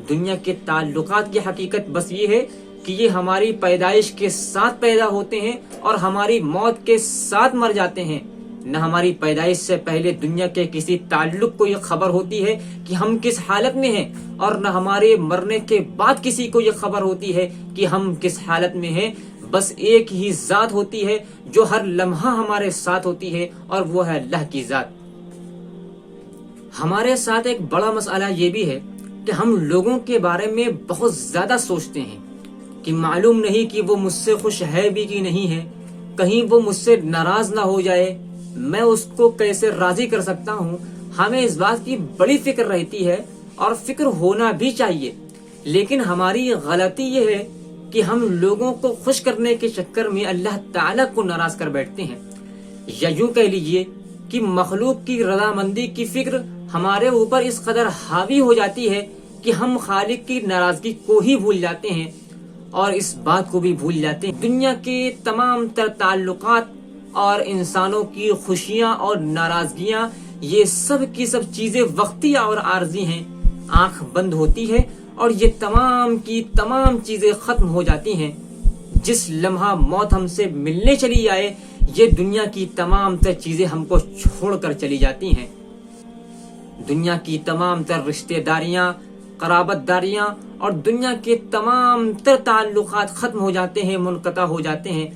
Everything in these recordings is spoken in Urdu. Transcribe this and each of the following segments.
دنیا کے تعلقات کی حقیقت بس یہ ہے کہ یہ ہماری پیدائش کے ساتھ پیدا ہوتے ہیں اور ہماری موت کے ساتھ مر جاتے ہیں۔ نہ ہماری پیدائش سے پہلے دنیا کے کسی تعلق کو یہ خبر ہوتی ہے کہ ہم کس حالت میں ہیں، اور نہ ہمارے مرنے کے بعد کسی کو یہ خبر ہوتی ہے کہ ہم کس حالت میں ہیں۔ بس ایک ہی ذات ہوتی ہے جو ہر لمحہ ہمارے ساتھ ہوتی ہے، اور وہ ہے اللہ کی ذات۔ ہمارے ساتھ ایک بڑا مسئلہ یہ بھی ہے کہ ہم لوگوں کے بارے میں بہت زیادہ سوچتے ہیں کہ معلوم نہیں کہ وہ مجھ سے خوش ہے بھی کہ نہیں ہے، کہیں وہ مجھ سے ناراض نہ ہو جائے، میں اس کو کیسے راضی کر سکتا ہوں۔ ہمیں اس بات کی بڑی فکر رہتی ہے، اور فکر ہونا بھی چاہیے، لیکن ہماری غلطی یہ ہے کہ ہم لوگوں کو خوش کرنے کے چکر میں اللہ تعالیٰ کو ناراض کر بیٹھتے ہیں، یا یوں کہہ لیجئے کہ مخلوق کی رضامندی کی فکر ہمارے اوپر اس قدر حاوی ہو جاتی ہے کہ ہم خالق کی ناراضگی کو ہی بھول جاتے ہیں، اور اس بات کو بھی بھول جاتے ہیں دنیا کے تمام تر تعلقات اور انسانوں کی خوشیاں اور ناراضگیاں، یہ سب کی سب چیزیں وقتی اور عارضی ہیں۔ آنکھ بند ہوتی ہے اور یہ تمام کی تمام چیزیں ختم ہو جاتی ہیں۔ جس لمحہ موت ہم سے ملنے چلی آئے، یہ دنیا کی تمام تر چیزیں ہم کو چھوڑ کر چلی جاتی ہیں۔ دنیا کی تمام تر رشتہ داریاں، قرابت داریاں اور دنیا کے تمام تر تعلقات ختم ہو جاتے ہیں، منقطع ہو جاتے ہیں۔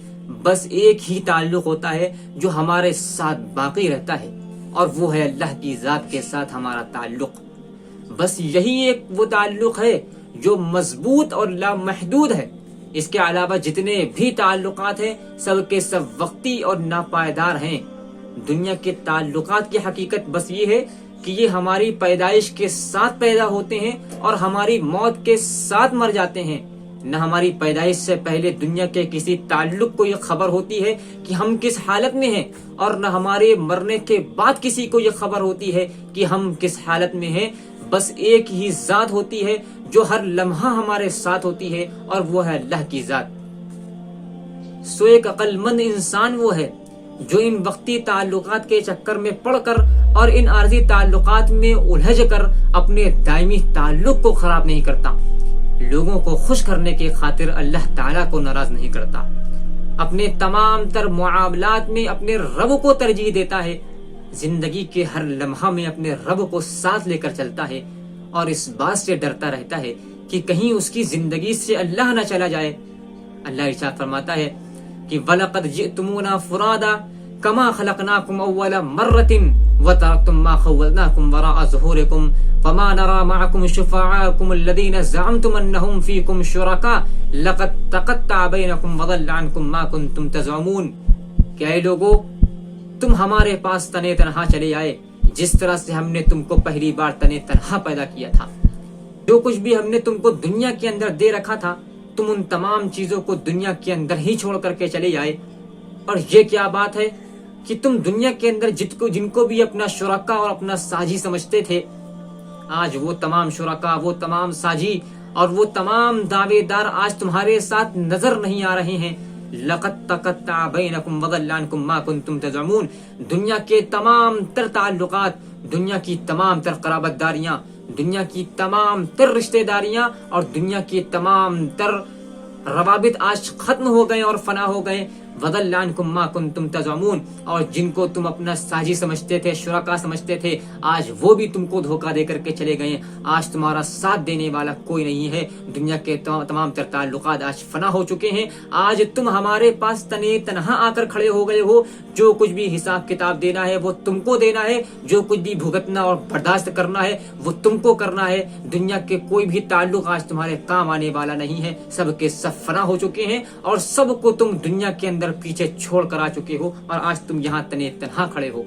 بس ایک ہی تعلق ہوتا ہے جو ہمارے ساتھ باقی رہتا ہے، اور وہ ہے اللہ کی ذات کے ساتھ ہمارا تعلق۔ بس یہی ایک وہ تعلق ہے جو مضبوط اور لامحدود ہے۔ اس کے علاوہ جتنے بھی تعلقات ہیں سب کے سب وقتی اور ناپائیدار ہیں۔ دنیا کے تعلقات کی حقیقت بس یہ ہے کہ یہ ہماری پیدائش کے ساتھ پیدا ہوتے ہیں اور ہماری موت کے ساتھ مر جاتے ہیں۔ نہ ہماری پیدائش سے پہلے دنیا کے کسی تعلق کو یہ خبر ہوتی ہے کہ ہم کس حالت میں ہیں، اور نہ ہمارے مرنے کے بعد کسی کو یہ خبر ہوتی ہے کہ ہم کس حالت میں ہیں۔ بس ایک ہی ذات ہوتی ہے جو ہر لمحہ ہمارے ساتھ ہوتی ہے، اور وہ ہے اللہ کی ذات۔ سو ایک عقل مند انسان وہ ہے جو ان وقتی تعلقات کے چکر میں پڑ کر اور ان عارضی تعلقات میں الجھ کر اپنے دائمی تعلق کو خراب نہیں کرتا، لوگوں کو خوش کرنے کی خاطر اللہ تعالیٰ کو ناراض نہیں کرتا، اپنے تمام تر معاملات میں اپنے رب کو ترجیح دیتا ہے، زندگی کے ہر لمحہ میں اپنے رب کو ساتھ لے کر چلتا ہے، اور اس بات سے ڈرتا رہتا ہے کہ کہیں اس کی زندگی سے اللہ نہ چلا جائے۔ اللہ ارشاد فرماتا ہے کہ وَلَقَدْ جِئْتُمُونَا فُرَادًا كَمَا خَلَقْنَاكُمْ أَوَّلَ مَرَّةٍ وَتَرَكْتُم مَّا خَوَّلْنَاكُمْ وَرَاءَ ظُهُورِكُمْ فَمَا نَرَىٰ مَعَكُمْ شُفَعَاءَكُمُ الَّذِينَ زَعَمْتُمْ أَنَّهُمْ فِيكُمْ شُرَكَاءُ لَقَدْ تَقَطَّعَ بَيْنَكُمْ وَضَلَّ عَنكُمْ مَا كُنتُمْ تَزْعُمُونَ کہ اے لوگو، تم ہمارے پاس تنے تنہا چلے آئے جس طرح سے ہم نے تم کو پہلی بار تنے تنہا پیدا کیا تھا۔ جو کچھ بھی ہم نے تم کو دنیا کے اندر دے رکھا تھا، تم ان تمام چیزوں کو دنیا کے اندر ہی چھوڑ کر کے چلے آئے۔ اور یہ کیا بات ہے کہ تم دنیا کے اندر جن کو بھی اپنا شرکا اور اپنا ساجی سمجھتے تھے، آج وہ تمام شرکا، وہ تمام ساجی اور وہ تمام دعوے دار آج تمہارے ساتھ نظر نہیں آ رہے ہیں۔ لَقَدْ تَقَطَّعَ بَيْنَكُمْ وَضَلَّ عَنكُمْ مَا كُنتُمْ تَزْعُمُونَ دنیا کے تمام تر تعلقات، دنیا کی تمام تر قرابت داریاں، دنیا کی تمام تر رشتہ داریاں اور دنیا کی تمام تر روابط آج ختم ہو گئے اور فنا ہو گئے۔ وَضَلَّ عَنكُمْ مَا كُنتُمْ تَزْعُمُونَ اور جن کو تم اپنا ساجی سمجھتے تھے، شرکا سمجھتے تھے، آج وہ بھی تم کو دھوکہ دے کر کے چلے گئے۔ آج تمہارا ساتھ دینے والا کوئی نہیں ہے۔ دنیا کے تمام تر تعلقات آج فنا ہو چکے ہیں۔ آج تم ہمارے پاس تنے تنہا آ کر کھڑے ہو گئے ہو۔ جو کچھ بھی حساب کتاب دینا ہے وہ تم کو دینا ہے، جو کچھ بھی بھگتنا اور برداشت کرنا ہے وہ تم کو کرنا ہے۔ دنیا کے کوئی بھی تعلق آج تمہارے کام آنے والا نہیں ہے، سب کے سب فنا ہو چکے ہیں، اور سب کو تم دنیا کے اندر پیچھے چھوڑ کر آ چکے ہو، اور آج تم یہاں تنے تنہا کھڑے ہو۔